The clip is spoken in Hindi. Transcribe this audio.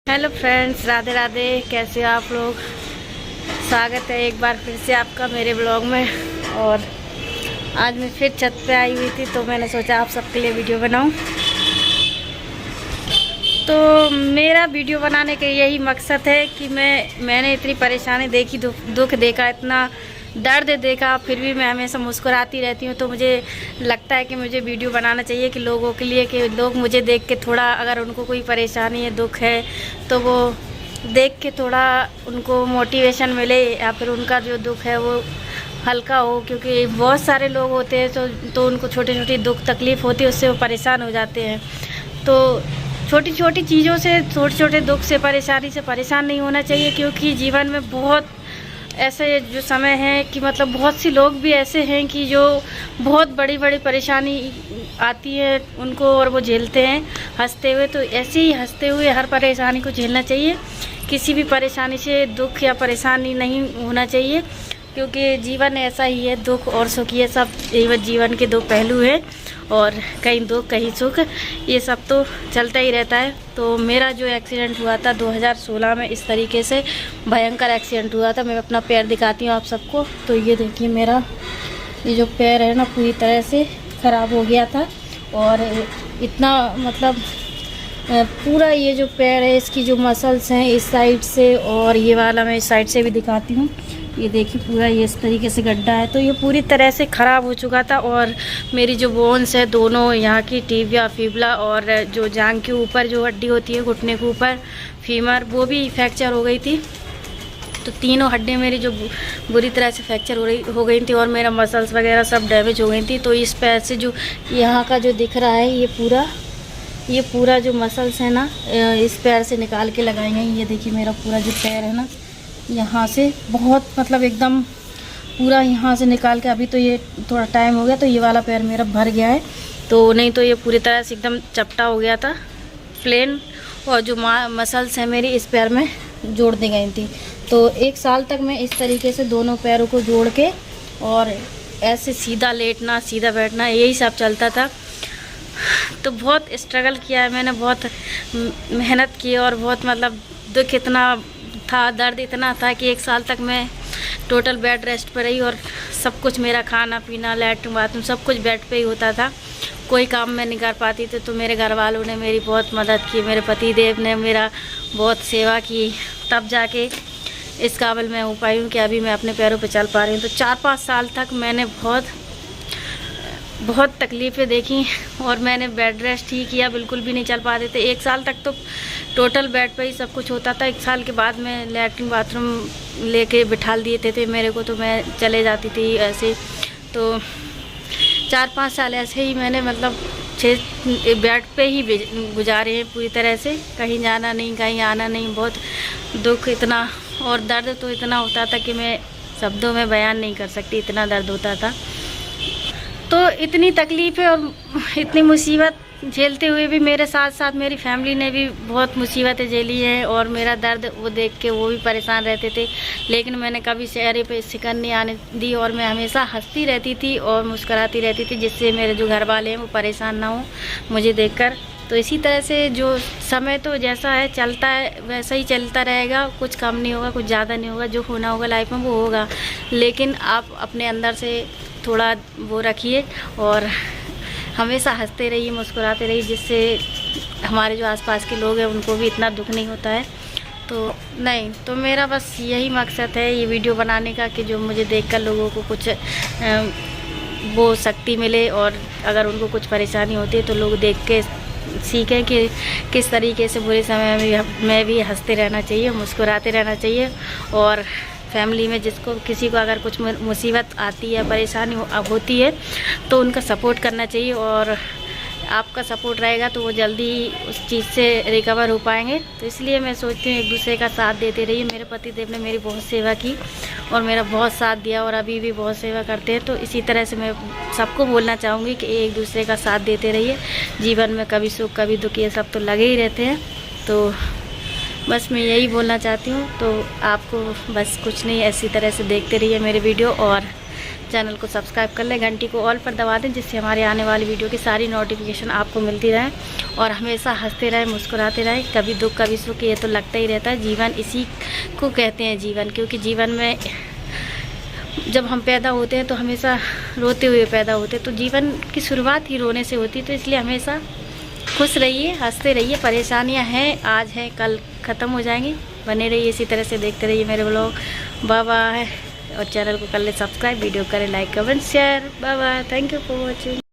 Hello friends, Radhe Radhe. कैसे हो आप लोग? स्वागत है एक बार फिर से आपका मेरे ब्लॉग में। और आज मैं फिर छत पे आई हुई थी तो मैंने सोचा आप सबके लिए वीडियो बनाऊं। तो मेरा वीडियो बनाने का यही मकसद है कि मैंने इतनी परेशानी देखी, दुख देखा, इतना दर्द देखा, फिर भी मैं हमेशा मुस्कुराती रहती हूँ। तो मुझे लगता है कि मुझे वीडियो बनाना चाहिए कि लोगों के लिए, कि लोग मुझे देख के थोड़ा, अगर उनको कोई परेशानी है, दुख है, तो वो देख के थोड़ा उनको मोटिवेशन मिले या फिर उनका जो दुख है वो हल्का हो। क्योंकि बहुत सारे लोग होते हैं तो उनको छोटी छोटी दुख तकलीफ़ होती है, उससे वो परेशान हो जाते हैं। तो छोटी छोटी चीज़ों से, छोटे छोटे दुख से, परेशानी से परेशान नहीं होना चाहिए। क्योंकि जीवन में बहुत ऐसे जो समय है कि मतलब बहुत सी लोग भी ऐसे हैं कि जो बहुत बड़ी बड़ी परेशानी आती है उनको और वो झेलते हैं हंसते हुए। तो ऐसे ही हंसते हुए हर परेशानी को झेलना चाहिए। किसी भी परेशानी से दुख या परेशानी नहीं होना चाहिए, क्योंकि जीवन ऐसा ही है, दुख और सुख ये सब जीवन के दो पहलू हैं। और कहीं दुख कहीं सुख, ये सब तो चलता ही रहता है। तो मेरा जो एक्सीडेंट हुआ था 2016 में, इस तरीके से भयंकर एक्सीडेंट हुआ था। मैं अपना पैर दिखाती हूँ आप सबको। तो ये देखिए, मेरा ये जो पैर है ना, पूरी तरह से ख़राब हो गया था। और इतना मतलब पूरा ये जो पैर है, इसकी जो मसल्स हैं इस साइड से, और ये वाला मैं इस साइड से भी दिखाती हूँ। ये देखिए, पूरा ये इस तरीके से गड्ढा है। तो ये पूरी तरह से ख़राब हो चुका था। और मेरी जो बोन्स है दोनों, यहाँ की टिबिया, फिबुला, और जो जांघ के ऊपर जो हड्डी होती है घुटने के ऊपर, फीमर, वो भी फ्रैक्चर हो गई थी। तो तीनों हड्डियाँ मेरी जो बुरी तरह से फ्रैक्चर हो गई थी, और मेरा मसल्स वगैरह सब डैमेज हो गई थी। तो इस पैर से जो यहाँ का जो दिख रहा है, ये पूरा जो मसल्स है ना, इस पैर से निकाल के लगाए गए। ये देखिए, मेरा पूरा जो पैर है ना, यहाँ से बहुत मतलब एकदम पूरा यहाँ से निकाल के, अभी तो ये थोड़ा टाइम हो गया तो ये वाला पैर मेरा भर गया है। तो नहीं तो ये पूरी तरह से एकदम चपटा हो गया था, प्लेन। और जो मसल्स है मेरी इस पैर में जोड़ दी गई थी। तो 1 साल तक मैं इस तरीके से दोनों पैरों को जोड़ के और ऐसे सीधा लेटना, सीधा बैठना, यही सब चलता था। तो बहुत स्ट्रगल किया है मैंने, बहुत मेहनत की, और बहुत मतलब दुख इतना था, दर्द इतना था कि 1 साल तक मैं टोटल बेड रेस्ट पर रही। और सब कुछ मेरा खाना पीना, लैट्रिन बाथरूम सब कुछ बेड पे ही होता था। कोई काम मैं नहीं कर पाती थी। तो मेरे घर वालों ने मेरी बहुत मदद की, मेरे पति देव ने मेरा बहुत सेवा की, तब जाके इस काबिल मैं हो पाई हूँ कि अभी मैं अपने पैरों पे चल पा रही हूँ। तो 4-5 साल तक मैंने बहुत तकलीफ़ें देखी, और मैंने बेड रेस्ट ही किया, बिल्कुल भी नहीं चल पाते थे। 1 साल तक तो टोटल बेड पे ही सब कुछ होता था। 1 साल के बाद में लैट्रिन बाथरूम लेके बिठा दिए थे मेरे को, तो मैं चले जाती थी ऐसे। तो 4-5 साल ऐसे ही मैंने मतलब 6 बेड पे ही गुजारे हैं पूरी तरह से। कहीं जाना नहीं, कहीं आना नहीं। बहुत दुख इतना और दर्द तो इतना होता था कि मैं शब्दों में बयान नहीं कर सकती, इतना दर्द होता था। तो इतनी तकलीफ़ें और इतनी मुसीबत झेलते हुए भी मेरे साथ साथ मेरी फैमिली ने भी बहुत मुसीबतें झेली हैं। और मेरा दर्द वो देख के वो भी परेशान रहते थे, लेकिन मैंने कभी चेहरे पे सिकन नहीं आने दी, और मैं हमेशा हंसती रहती थी और मुस्कुराती रहती थी, जिससे मेरे जो घर वाले हैं वो परेशान ना हो मुझे देखकर। तो इसी तरह से जो समय तो जैसा है चलता है, वैसा ही चलता रहेगा। कुछ कम नहीं होगा, कुछ ज़्यादा नहीं होगा। जो होना होगा लाइफ में वो होगा, लेकिन आप अपने अंदर से थोड़ा वो रखिए और हमेशा हंसते रहिए, मुस्कुराते रहिए, जिससे हमारे जो आसपास के लोग हैं उनको भी इतना दुख नहीं होता है। तो नहीं, तो मेरा बस यही मकसद है ये वीडियो बनाने का, कि जो मुझे देखकर लोगों को कुछ वो शक्ति मिले, और अगर उनको कुछ परेशानी होती है तो लोग देख के सीखें कि किस तरीके से बुरे समय में भी हंसते रहना चाहिए, मुस्कुराते रहना चाहिए। और फैमिली में किसी को अगर कुछ मुसीबत आती है, परेशानी होती है, तो उनका सपोर्ट करना चाहिए। और आपका सपोर्ट रहेगा तो वो जल्दी ही उस चीज़ से रिकवर हो पाएंगे। तो इसलिए मैं सोचती हूँ एक दूसरे का साथ देते रहिए। मेरे पति देव ने मेरी बहुत सेवा की और मेरा बहुत साथ दिया, और अभी भी बहुत सेवा करते हैं। तो इसी तरह से मैं सबको बोलना चाहूँगी कि एक दूसरे का साथ देते रहिए। जीवन में कभी सुख कभी दुख ये सब तो लगे ही रहते हैं। तो बस मैं यही बोलना चाहती हूँ। तो आपको बस कुछ नहीं, ऐसी तरह से देखते रहिए मेरे वीडियो, और चैनल को सब्सक्राइब कर लें, घंटी को ऑल पर दबा दें, जिससे हमारे आने वाली वीडियो की सारी नोटिफिकेशन आपको मिलती रहे। और हमेशा हंसते रहें, मुस्कुराते रहें, कभी दुख कभी सुख, ये तो लगता ही रहता है। जीवन इसी को कहते हैं जीवन, क्योंकि जीवन में जब हम पैदा होते हैं तो हमेशा रोते हुए पैदा होते हैं, तो जीवन की शुरुआत ही रोने से होती है। तो इसलिए हमेशा खुश रहिए, हंसते रहिए। परेशानियां हैं, आज हैं, कल ख़त्म हो जाएंगी। बने रहिए इसी तरह से, देखते रहिए मेरे व्लॉग। Bye bye. और चैनल को कर ले सब्सक्राइब, वीडियो करें like comment share. Bye bye, thank you for watching.